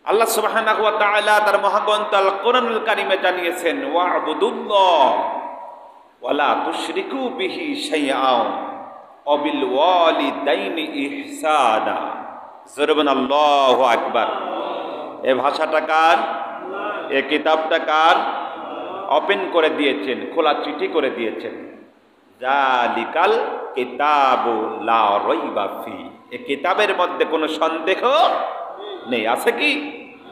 আল্লাহ সুবহানাহু ওয়া তাআলা তার মহাগ্রন্থ আল কোরআনুল কারীমে জানিয়েছেন, ওয়া'বুদুল্লাহ ওয়া লা তুশরিকু বিহি শাইআন ওয়া বিল ওয়ালিদাইনি ইহসানা। জোরে আল্লাহু আকবার। এই ভাষাটা কার? এই কিতাবটা কার? ওপেন করে দিয়েছেন, খোলা চিঠি করে দিয়েছেন। জালিকাল কিতাবু লা রাইবা ফি, এই কিতাবের মধ্যে কোনো সন্দেহ নেই। আছে কি?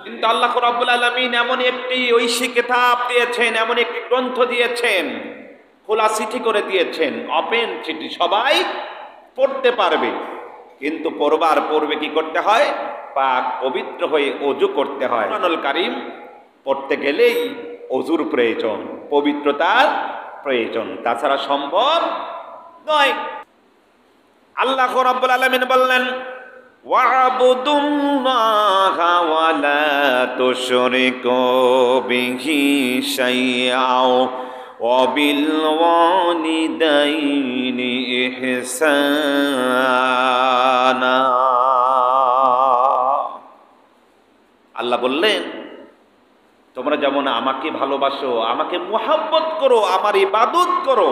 কিন্তু আল্লাহ রাব্বুল আলামিন এমন একটি ঐশী কিতাব দিয়েছেন, এমন একটি গ্রন্থ দিয়েছেন, খোলা চিঠি করে দিয়েছেন, ওপেন চিঠি, সবাই পড়তে পারবে। কিন্তু পড়বার পূর্বে কি করতে হয়? পাক পবিত্র হয়ে ওযু করতে হয়। কোরআনুল কারীম পড়তে গেলেই ওযুর প্রয়োজন, পবিত্রতার প্রয়োজন, তাছাড়া সম্ভব নয়। আল্লাহ রাব্বুল আলামিন বললেন, ওয়া'বুদুল্লাহা ওয়া লা তুশরিকু বিহি শাইআন ওয়া বিল ওয়ালিদাইনি ইহসানা। আল্লাহ বললেন, তোমরা যেমন আমাকে ভালোবাসো, আমাকে মুহাব্বত করো, আমার ইবাদত করো,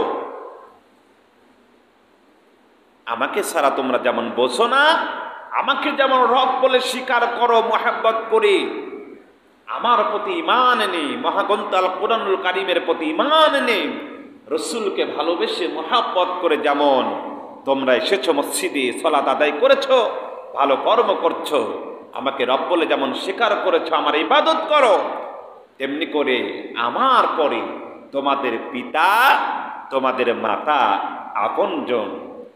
আমাকে ছাড়া তোমরা যেমন বোঝো না, আমাকে যেমন রব বলে স্বীকার করো, মুহাব্বত করে, আমার প্রতি ঈমান নেই, মহাগ্রন্থ আল কোরআনুল কারীমের প্রতি ঈমান নেই, রাসূলকে ভালোবেসে মুহাব্বত করে যেমন তোমরা এসেছো মসজিদে, সালাত আদায় করেছো, ভালো কর্ম করছো, আমাকে রব বলে যেমন স্বীকার করেছো, আমার ইবাদত করো, তেমনি করে আমার পরে তোমাদের পিতা, তোমাদের মাতা, আপনজন,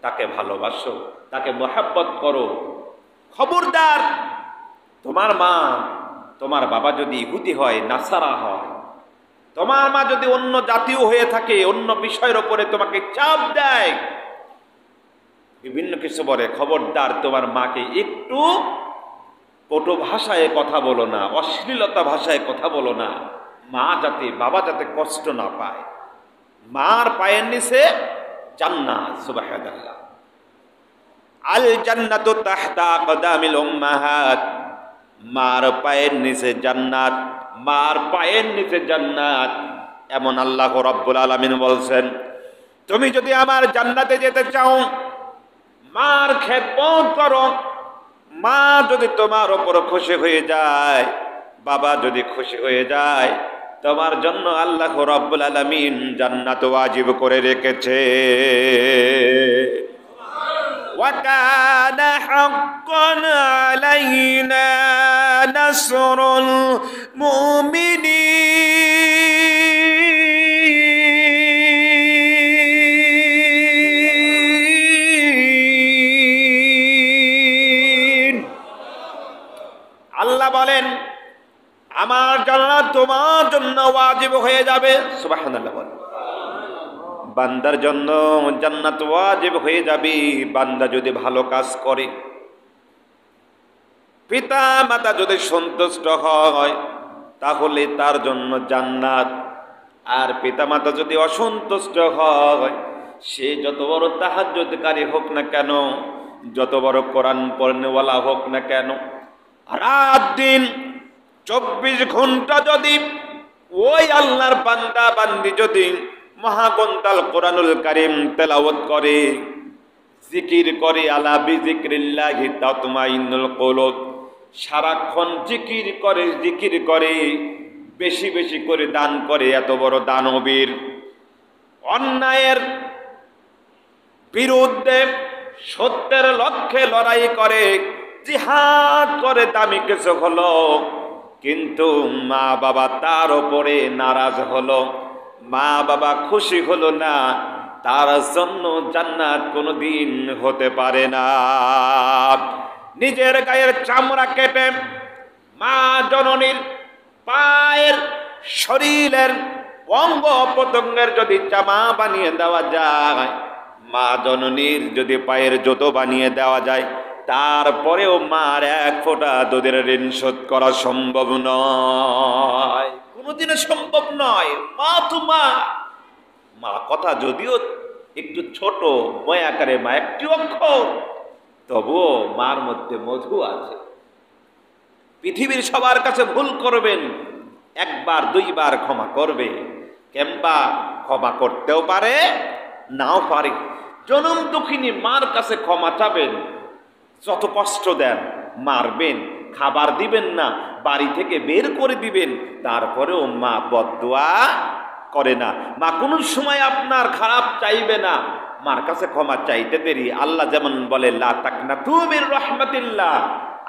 তাকে ভালোবাসো, তাকে মুহাব্বত করো। খবরদার, তোমার মা, তোমার বাবা যদি ইহুদি হয়, নাসারা হয়, তোমার মা যদি অন্য জাতীয় হয়ে থাকে, অন্য বিষয়ের উপরে তোমাকে চাপ দেয়, বিভিন্ন কিছু বলে, খবরদার তোমার মাকে একটু কটু ভাষায় কথা বলো না, অশ্লীলতা ভাষায় কথা বলো না, মা যাতে, বাবা যাতে কষ্ট না পায়। মার পায়ের নিচে জান্নাত। সুবহানাল্লাহ। আল জান্নাতু তাহতা আকদামিল উম্মাহাত, মার পায়ের নিচে জান্নাত, মার পায়ের নিচে জান্নাত। এমন আল্লাহ রাব্বুল আলামিন বলছেন, তুমি যদি আমার জান্নাতে যেতে চাও, মার খেদমত করো। মা যদি তোমার উপর খুশি হয়ে যায়, বাবা যদি খুশি হয়ে যায়, তোমার জন্য আল্লাহ রাব্বুল আলামিন জান্নাত ওয়াজিব করে রেখেছে। ওয়া কানা হাক্কান আলাইনা নাসরুল মুমিনিন। আল্লাহ বলেন, আমার জান্নাত তোমার জন্য ওয়াজিব হয়ে যাবে। সুবহানাল্লাহ। বলেন, বান্দার জন্য জান্নাত ওয়াজিব হয়ে যাবে বান্দা যদি ভালো কাজ করে। পিতা মাতা যদি সন্তুষ্ট হয়, তাহলে তার জন্য জান্নাত। আর পিতা মাতা যদি অসন্তুষ্ট হয়, সে যত বড় তাহাজ্জুদকারী হোক না কেন, যত বড় কোরআন পড়নেওয়ালা হোক না কেন, রাত দিন 24 ঘন্টা যদি ওই আল্লাহর বান্দা বান্দি যদি মহাগ্রন্থ আল কোরআনুল কারীম তেলাওয়াত করে, জিকির করে, আলা বিজিক্রিল্লাহি তাতমাইন্নুল কুলুব, সারাক্ষণ জিকির করে, জিকির করে, বেশি বেশি করে দান করে, এত বড় দানবীর, অন্যায়ের বিরুদ্ধে সত্যের লক্ষ্যে লড়াই করে, জিহাদ করে, দামি কিছু হলো, কিন্তু মা বাবা তার উপরে নারাজ হলো, মা বাবা খুশি হলো না, তার জন্য জান্নাত কোনোদিন হতে পারে না। নিজের গায়ের চামড়া কেটে মা জননীর পায়ের, শরীরের অঙ্গ প্রত্যঙ্গের যদি জামা বানিয়ে দেওয়া যায়, মা জননীর যদি পায়ের জুতো বানিয়ে দেওয়া যায়, তারপরেও মার এক ফোঁটা দুধের ঋণ শোধ করা সম্ভব নয়, কোনোদিনও সম্ভব নয়। মা তো মা, মা কথা যদিও একটু ছোট, ময় আকারে মা একটি অক্ষর, তবুও মার মধ্যে মধু আছে। পৃথিবীর সবার কাছে ভুল করবেন, একবার দুইবার ক্ষমা করবে, কিংবা ক্ষমা করতেও পারে নাও পারে। জনম দুঃখিনী মার কাছে ক্ষমা চাবেন, যত কষ্ট দেন, মারবেন, খাবার দিবেন না, বাড়ি থেকে বের করে দিবেন, তারপরেও মা বদদুয়া করে না। মা কোনো সময় আপনার খারাপ চাইবে না। মার কাছে ক্ষমা চাইতে দেরি। আল্লাহ যেমন বলে, লা তাকনাতু মির রাহমাতিল্লাহ,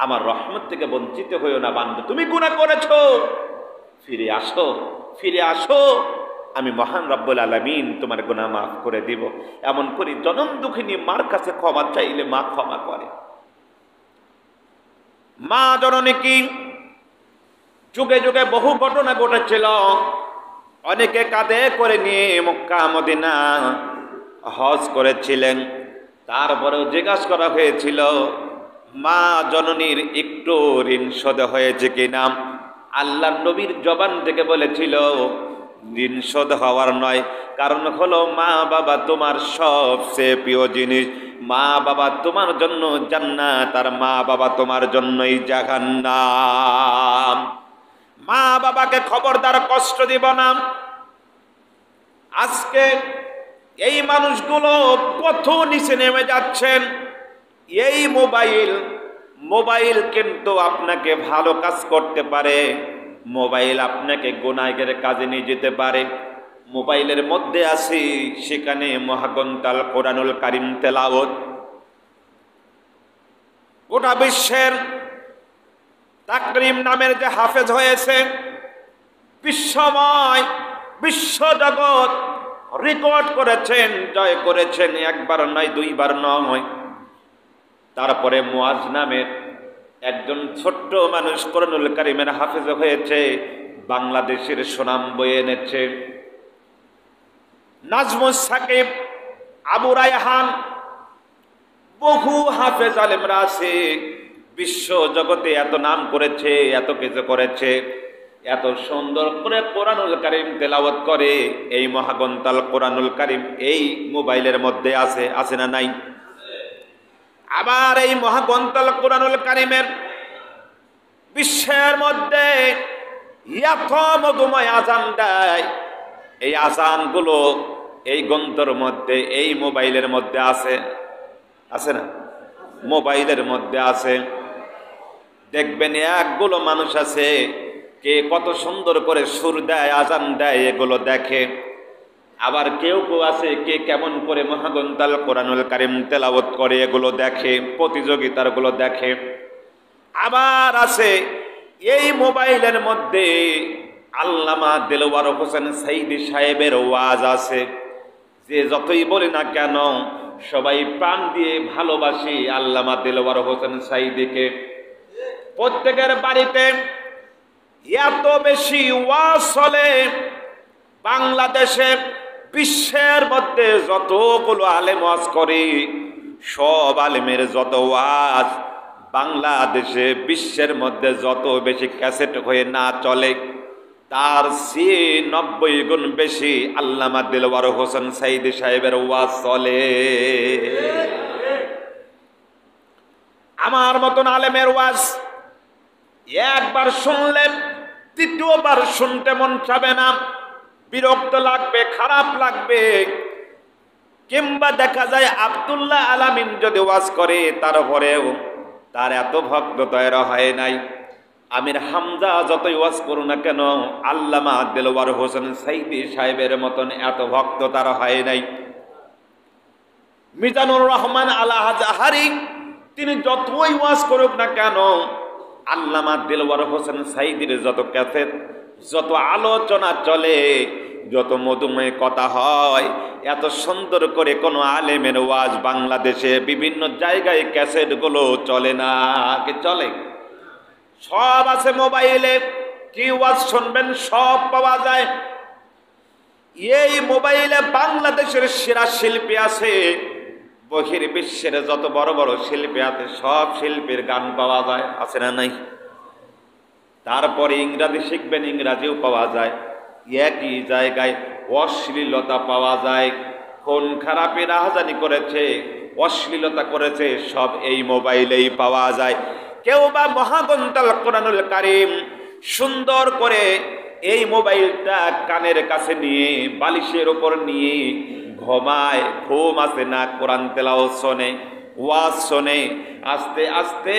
আমার রহমত থেকে বঞ্চিত হইও না বান্দা, তুমি গুনাহ করেছো, ফিরে আসো, ফিরে আসো, আমি মহান রব্বুল আলামিন তোমার গুনাহ মাফ করে দিব। এমন করি জনম দুঃখিনী মার কাছে ক্ষমা চাইলে মা ক্ষমা করে। মা জননী কি যুগে যুগে বহু ঘটনা ঘটেছিল। অনেকে কাঁধে করে নিয়ে মক্কা মদিনা হজ করেছিলেন। তারপরেও জিজ্ঞাসা করা হয়েছিল, মা জননীর একটু ঋণ শোধ হয়েছে কিনা? আল্লাহর নবীর জবান থেকে বলেছিল, ঋণ শোধ হওয়ার নয়, কারণ হলো মা বাবা তোমার সবচেয়ে প্রিয় জিনিস। মা বাবা তোমার জন্য জান্নাত, আর মা বাবা তোমার জন্যই জাহান্নাম। মা বাবাকে খবরদার কষ্ট দিব না। আজকে এই মানুষগুলো কত নিচে নেমে যাচ্ছেন। এই মোবাইল কিন্তু আপনাকে ভালো কাজ করতে পারে, মোবাইল আপনাকে গুনাহের কাজে নিয়ে যেতে পারে। মোবাইলের মধ্যে আছে, সেখানে মহাগ্রন্থাল কোরআনুল কারীম তেলাওয়াত। গোটা বিশ্বের তাকরিম নামের যে হাফেজ হয়েছে, বিশ্বময় বিশ্বজগৎ রেকর্ড করেছেন, জয় করেছেন, একবার নয় দুইবার নয়। তারপরে মুয়াজ নামের একজন ছোট্ট মানুষ কোরআনুল কারীমের হাফেজ হয়েছে, বাংলাদেশের সুনাম বয়ে এনেছে। নাজমুস সাকিব, আবু রায়হান, বহু হাফেজ আলেমরা আছে, বিশ্ব জগতে এত নাম করেছে, এত কিছু করেছে, এত সুন্দর করে কোরআনুল কারীম তেলাওয়াত করে। এই মহাগ্রন্থাল কোরআনুল কারীম এই মোবাইলের মধ্যে আছে, আছে না নাই? আবার এই মহাগ্রন্থাল কোরআনুল কারীমের বিশ্বের মধ্যে এত মধুময় আজান দেয়, এই আজানগুলো এই গ্রন্থের মধ্যে, এই মোবাইলের মধ্যে আছে, আছে না? মোবাইলের মধ্যে আছে। দেখবেন একগুলো মানুষ আছে, কে কত সুন্দর করে সুর দেয়, আজান দেয়, এগুলো দেখে। আবার কেউ কেউ আছে, কে কেমন করে মহাগ্রন্থাল কোরআনুল কারীম তেলাওয়াত করে, এগুলো দেখে, প্রতিযোগিতার গুলো দেখে। আবার আছে এই মোবাইলের মধ্যে আল্লামা দেলোয়ার হোসেন সাইদি সাহেবের ওয়াজ আছে, যে যতই বলি না কেন সবাই প্রাণ দিয়ে ভালোবাসি আল্লামা দেলোয়ার হোসেন সাইদিকে। প্রত্যেকের বাড়িতে এত বেশি ওয়াজ চলে, বাংলাদেশে বিশ্বের মধ্যে যতগুলো আলেম ওয়াজ করে, সব আলেমের যত ওয়াজ বাংলাদেশে বিশ্বের মধ্যে যত বেশি ক্যাসেট হয়ে না চলে, তার চেয়ে 90 গুণ বেশি আল্লামা দেলোয়ার হোসেন সাইদি সাহেবের ওয়াজ চলে। আমার মতন আলেমের ওয়াজ একবার শুনলেন, দ্বিতীয়বার শুনতে মন চাবে না, বিরক্ত লাগবে, খারাপ লাগবে। কিংবা দেখা যায় আব্দুল্লাহ আলামিন যদি ওয়াজ করে, তারপরেও তার এত ভক্ত তৈরি হয় নাই। আমির হামজা যতই ওয়াজ করুন না কেন, আল্লামা দেলোয়ার হোসেন সাইদি সাহেবের মতন এত ভক্ত তার হয় নাই। মিজানুর রহমান আল আজহারি তিনি যতই ওয়াজ করুক না কেন, আল্লামা দেলোয়ার হোসেন সাইদির যত ক্যাসেট, যত আলোচনা চলে, যত মধুময় কথা হয়, এত সুন্দর করে কোনো আলেমের ওয়াজ বাংলাদেশে বিভিন্ন জায়গায় ক্যাসেটগুলো চলে না। কি চলে? সব আছে মোবাইলে, কি ওয়াজ শুনবেন সব পাওয়া যায়। এই মোবাইলে বাংলাদেশের সেরা শিল্পী আছে, বহির বিশ্বের যত বড় বড় শিল্পী আছে, সব শিল্পীর গান পাওয়া যায়, আছে না নাই? তারপরে ইংরাজি শিখবেন, ইংরাজিও পাওয়া যায়। একই জায়গায় অশ্লীলতা পাওয়া যায়। কোন খারাপি রাহাজানি করেছে, অশ্লীলতা করেছে, সব এই মোবাইলেই পাওয়া যায়। কেউ বা মহাগ্রন্থাল কোরআনুল কারীম সুন্দর করে এই মোবাইলটা কানের কাছে নিয়ে বালিশের উপর নিয়ে ঘুমায়, ঘুম আসে না, কোরআন তেলাওয়াত শোনে, ওয়াজ শোনে, আস্তে আস্তে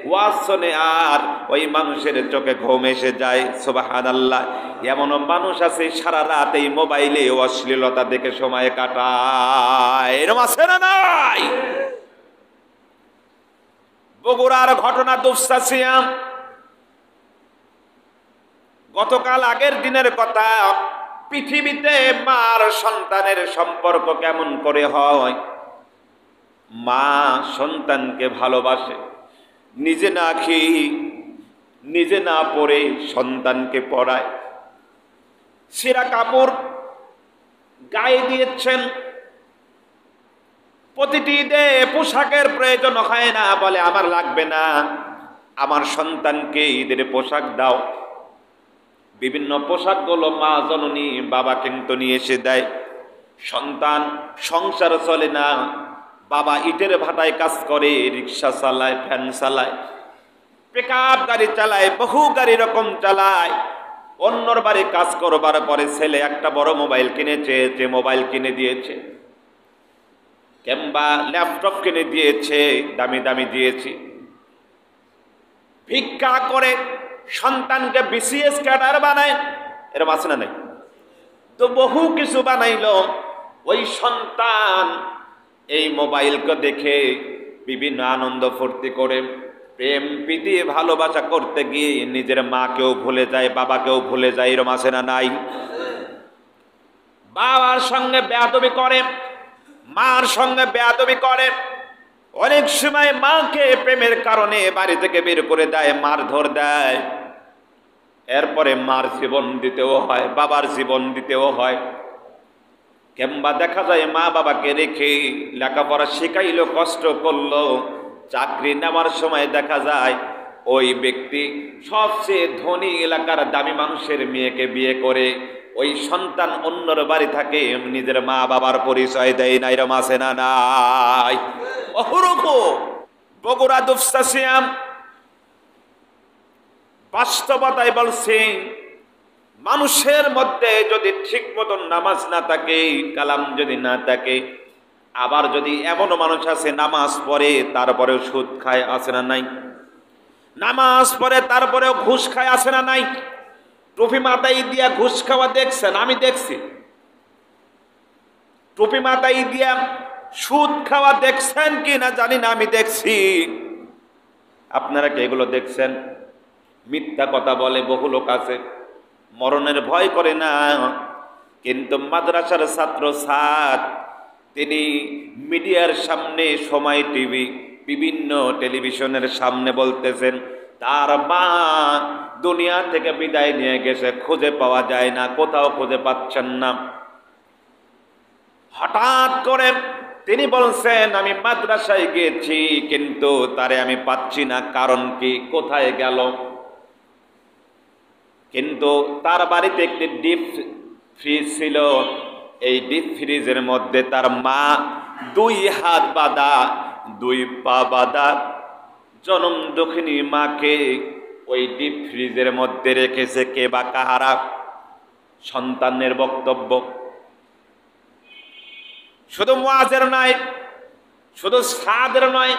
ওয়াজ শোনে, আর ওই মানুষের চোখে ঘুম এসে যায়। সুবহানাল্লাহ। এমনও মানুষ আছে সারা রাত এই মোবাইলে অশ্লীলতা দেখে সময় কাটায়। এরকম আছে না নাই? বগুড়ার ঘটনা দুপচাচিয়া, গতকাল আগের দিনের কথা। পৃথিবীতে মার সন্তানের সম্পর্ক কেমন করে হয়? মা সন্তানকে ভালোবাসে, নিজে না খেয়ে নিজে না পরে সন্তানকে পড়ায়, ছেঁড়া কাপড় গায়ে দিয়েছেন, প্রতিটি ঈদে পোশাকের প্রয়োজন হয় না, বলে আমার লাগবে না, আমার সন্তানকে ঈদের পোশাক দাও। বিভিন্ন পোশাকগুলো মা জননী বাবা কিন্তু নিয়ে এসে দেয়। সন্তান সংসার চলে না, বাবা ইটের ভাটায় কাজ করে, রিক্সা চালায়, ফ্যান চালায়, পিকআপ গাড়ি চালায়, বহু গাড়ি রকম চালায়। অন্যর বাড়ি কাজ করবার পরে ছেলে একটা বড় মোবাইল কিনেছে, যে মোবাইল কিনে দিয়েছে, কিংবা ল্যাপটপ কিনে দিয়েছে, দামি দামি দিয়েছে। ভিক্ষা করে সন্তানকে বিসিএস ক্যাডার বানায়, এরকম আছে না নাই? তো বহু কিছু বানাইলো। ওই সন্তান এই মোবাইলকে দেখে বিভিন্ন আনন্দ ফুর্তি করে, প্রেম প্রীতি ভালোবাসা করতে গিয়ে নিজের মাকেও ভুলে যায়, বাবাকেও ভুলে যায়। এরকম আছে না নাই? বাবার সঙ্গে বেয়াদবি করে, মার সঙ্গে বেয়াদবি করে। অনেক সময় মাকে প্রেমের কারণে বাড়ি থেকে বের করে দেয়, মারধর দেয়। এরপরে মার জীবন দিতেও হয়, বাবার জীবন দিতেও হয়। কিংবা দেখা যায় মা বাবাকে রেখে লেখাপড়া শেখাইলো, কষ্ট করলো, চাকরি নেওয়ার সময় দেখা যায় ওই ব্যক্তি সবচেয়ে ধনী এলাকার দামি মানুষের মেয়েকে বিয়ে করে ওই সন্তান অন্যর বাড়ি থাকে, নিজের মা বাবার পরিচয় দেয় না। এরকম আছে না নাই? অহরহ বগুড়া দুপচাচিয়া বাস্তবতায় বলছে, মানুষের মধ্যে যদি ঠিক মতন নামাজ না থাকে, কালাম যদি না থাকে, আবার যদি এমনও মানুষ আছে নামাজ পড়ে তারপরেও সুদ খায়, আছে না নাই? নামাজ পড়ে তারপরেও ঘুষ খায়, আছে না নাই? টুপি মাথায় দিয়া ঘুষ খাওয়া দেখছেন? আমি দেখছি। টুপি মাথায় দিয়া সুদ খাওয়া দেখছেন কি না জানি না, আমি দেখছি। আপনারা কি এগুলো দেখছেন? মিথ্যা কথা বলে বহু লোক আছে, মরণের ভয় করে না। কিন্তু মাদ্রাসার ছাত্র সাদ, তিনি মিডিয়ার সামনে, সময় টিভি, বিভিন্ন টেলিভিশনের সামনে বলতেছেন তার মা দুনিয়া থেকে বিদায় নিয়ে গেছে, খুঁজে পাওয়া যায় না, কোথাও খুঁজে পাচ্ছেন না। হঠাৎ করে তিনি বলছেন আমি মাদ্রাসায় গিয়েছি কিন্তু তারে আমি পাচ্ছি না, কারণ কি, কোথায় গেল? কিন্তু তার বাড়িতে একটি ডিপ ফ্রিজ ছিল, এই ডিপ ফ্রিজের মধ্যে তার মা 2 হাত বাঁধা, 2 পা বাঁধা জনম দক্ষিণী মাকে ওই ডিপ ফ্রিজের মধ্যে রেখেছে। কে বা কাহারা? সন্তানের বক্তব্য। শুধু মুআজের নয়, শুধু সাদের নয়,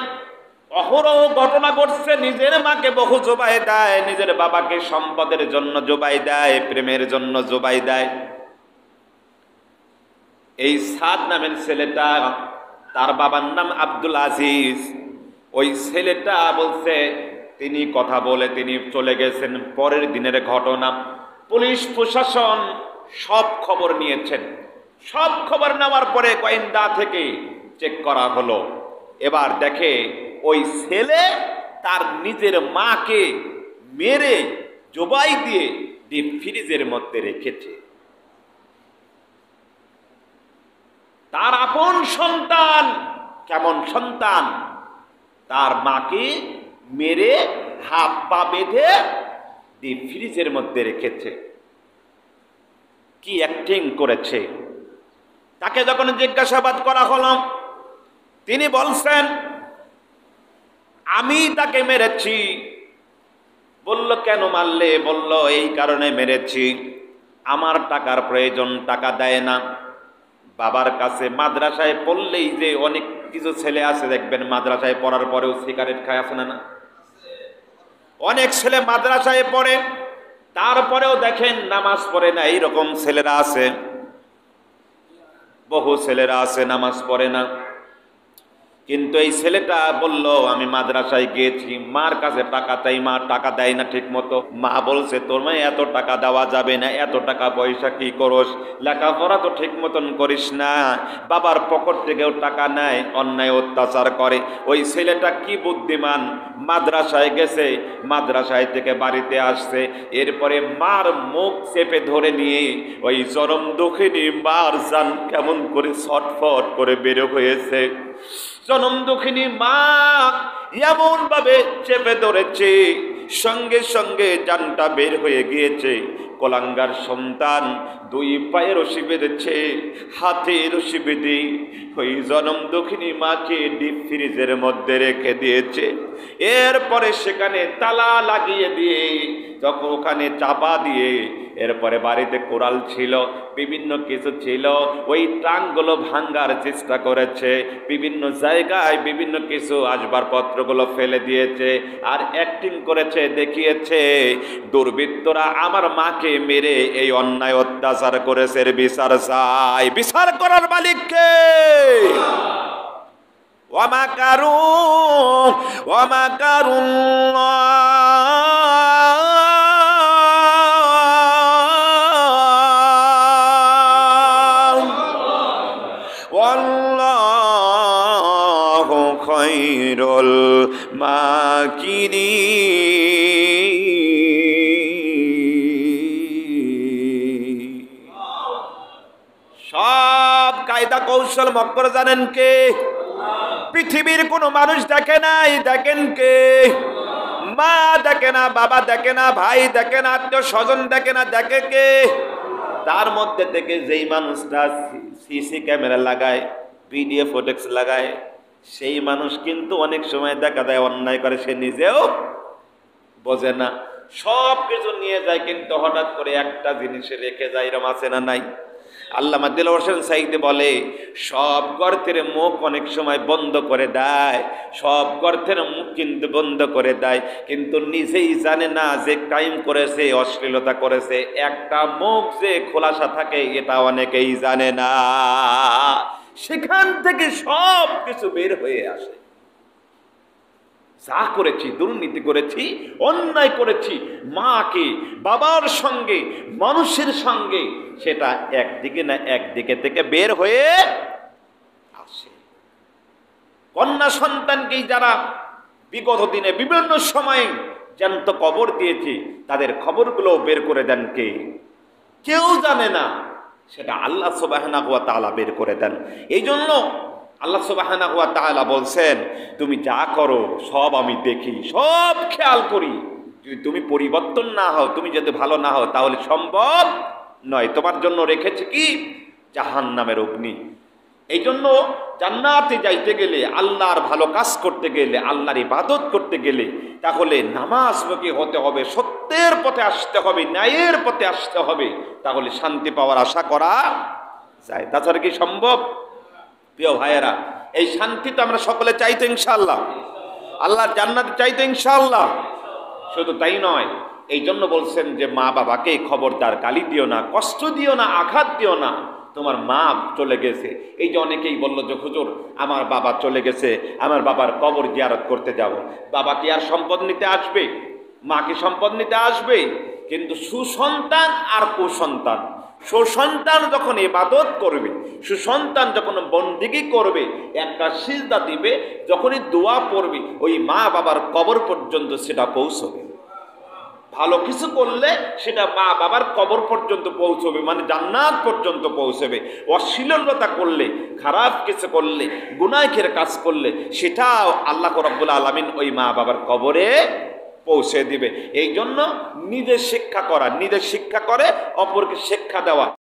অহরহ ঘটনা ঘটছে। নিজের মাকে বহু জবাই দেয়, নিজের বাবাকে সম্পদের জন্য জবাই দেয়, প্রেমের জন্য জবাই দেয়। এই সাদ নামের ছেলেটা, তার বাবার নাম আব্দুল আজিজ। ওই ছেলেটা বলছে তিনি কথা বলে তিনি চলে গেছেন। পরের দিনের ঘটনা, পুলিশ প্রশাসন সব খবর নিয়েছেন। সব খবর নেওয়ার পরে গোয়েন্দা থেকে চেক করা হলো। এবার দেখে ওই ছেলে তার নিজের মাকে মেরে জবাই দিয়ে ডিপ ফ্রিজের মধ্যে রেখেছে। তার আপন সন্তান, কেমন সন্তান, তার মাকে মেরে হাত পা বেঁধে ডিপ ফ্রিজের মধ্যে রেখেছে। কি অ্যাক্টিং করেছে! তাকে যখন জিজ্ঞাসাবাদ করা হলো, তিনি বলছেন আমি তাকে মেরেছি। বলল কেন মারলে? বলল এই কারণে মেরেছি, আমার টাকার প্রয়োজন, টাকা দেয় না। বাবার কাছে মাদ্রাসায় পড়লেই যে অনেক কিছু ছেলে আছে দেখবেন মাদ্রাসায় পড়ার পরেও সিগারেট খায়, আছে না? অনেক ছেলে মাদ্রাসায় পড়ে তারপরেও দেখেন নামাজ পড়ে না, এইরকম ছেলেরা আছে। বহু ছেলেরা আছে নামাজ পড়ে না, কিন্তু এই ছেলেটা বলল আমি মাদ্রাসায় গিয়েছি, মার কাছে টাকা চাই, মা টাকা দেয় না ঠিক মতো। মা বলছে তোর মা এত টাকা দেওয়া যাবে না, এত টাকা পয়সা কি করস, লেখাপড়া তো ঠিক মতন করিস না, বাবার পকেট থেকেও টাকা নেয়, অন্যায় অত্যাচার করে। ওই ছেলেটা কি বুদ্ধিমান, মাদ্রাসায় গেছে, মাদ্রাসায় থেকে বাড়িতে আসছে, এরপরে মার মুখ চেপে ধরে নিয়ে ওই চরম দুঃখিনী মার জান কেমন করে ছটফট করে বের হয়েছে। জনম দুঃখিনী মা এমন ভাবে চেপে ধরেছে, সঙ্গে সঙ্গে জানটা বের হয়ে গিয়েছে। কলাঙ্গার সন্তান দুই পায়ে রশি বেঁধেছে, হাতে রশি বেঁধে ওই জনম দুঃখিনী মাকে ডিপ ফ্রিজের মধ্যে রেখে দিয়েছে। এরপরে সেখানে তালা লাগিয়ে দিয়ে, যখন ওখানে চাপা দিয়ে, এরপরে বাড়িতে কোরাল ছিল, বিভিন্ন কিছু ছিল, ওই ট্রাঙ্কগুলো ভাঙ্গার চেষ্টা করেছে, বিভিন্ন জায়গায় বিভিন্ন কিছু আসবাবপত্রগুলো ফেলে দিয়েছে, আর অ্যাক্টিং করেছে, দেখিয়েছে দুর্বৃত্তরা আমার মাকে মেরে এই অন্যায় অত্যাচার করেছে, বিচার চাই। বিচার করার মালিককে ওয়ামাকারু ওয়াল্লাহু খায়রুল মাকিরিন। সব কায়দা কৌশল মক্কর জানেন কে? পৃথিবীর কোন মানুষ দেখে নাই, দেখেন কে? মা দেখে না, বাবা দেখে না, ভাই দেখে না, আত্মীয় স্বজন দেখে না, দেখে কে? তার মধ্যে থেকে যেই মানুষটা সিসি ক্যামেরা লাগায়, ভিডিও ফুটেজ লাগায়, সেই মানুষ কিন্তু অনেক সময় দেখা যায় অন্যায় করে, সে নিজেও বোঝে না। সব কিছু নিয়ে যায় কিন্তু হঠাৎ করে একটা জিনিসে রেখে যায়, এরকম আছে না নাই? আল্লামা দিলওয়ার হোসেন সাইদি বলে সব গর্তের মুখ অনেক সময় বন্ধ করে দেয়, সব গর্তের মুখ কিন্তু বন্ধ করে দেয়, কিন্তু নিজেই জানে না যে ক্রাইম করেছে, অশ্লীলতা করেছে। একটা মুখ যে খোলাসা থাকে এটা অনেকেই জানে না, সেখান থেকে সব কিছু বের হয়ে আসে। যা করেছি, দুর্নীতি করেছি, অন্যায় করেছি, মাকে বাবার সঙ্গে মানুষের সঙ্গে, সেটা একদিকে না একদিকে থেকে বের হয়ে আসে। কন্যা সন্তানকেই যারা বিগত দিনে বিভিন্ন সময় জ্যান্ত কবর দিয়েছে, তাদের খবরগুলো বের করে দেন কে? কেউ জানে না, সেটা আল্লাহ সুবহানাহু ওয়া তাআলা বের করে দেন। এই জন্য আল্লাহ সুবহানাহু ওয়া তাআলা বলছেন তুমি যা করো সব আমি দেখি, সব খেয়াল করি। যদি তুমি পরিবর্তন না হও, তুমি যদি ভালো না হও, তাহলে সম্ভব নয়। তোমার জন্য রেখেছে কি? জাহান্নামের অগ্নি। এই জন্য জান্নাতে যাইতে গেলে, আল্লাহর ভালো কাজ করতে গেলে, আল্লাহর ইবাদত করতে গেলে, তাহলে নামাজমুখী হতে হবে, সত্যের পথে আসতে হবে, ন্যায়ের পথে আসতে হবে, তাহলে শান্তি পাওয়ার আশা করা যায়। তাছাড়া কি সম্ভব? প্রিয় ভাইয়েরা, এই শান্তি তো আমরা সকলে চাইতো ইনশাআল্লাহ, আল্লাহর জান্নাতে চাইতো ইনশাআল্লাহ। শুধু তাই নয়, এই জন্য বলছেন যে মা বাবাকে খবরদার গালি দিও না, কষ্ট দিও না, আঘাত দিও না। তোমার মা চলে গেছে, এই যে অনেকেই বললো যে হুজুর আমার বাবা চলে গেছে, আমার বাবার কবর জিয়ারত করতে যাব। বাবা কি আর সম্পদ নিতে আসবে? মা কি সম্পদ নিতে আসবে? কিন্তু সুসন্তান আর কুসন্তান, সুসন্তান যখন ইবাদত করবে, সুসন্তান যখন বন্দেগী করবে, একটা সিজদা দিবে, যখনই দোয়া পড়বে, ওই মা বাবার কবর পর্যন্ত সেটা পৌঁছবে। ভালো কিছু করলে সেটা মা বাবার কবর পর্যন্ত পৌঁছবে, মানে জান্নাত পর্যন্ত পৌঁছবে। অশ্লীলতা করলে, খারাপ কিছু করলে, গুনাহের কাজ করলে, সেটাও আল্লাহ রাব্বুল আলামিন ওই মা বাবার কবরে পৌঁছে দিবে। এই জন্য নিজে শিক্ষা করা, নিজে শিক্ষা করে অপরকে শিক্ষা দেওয়া।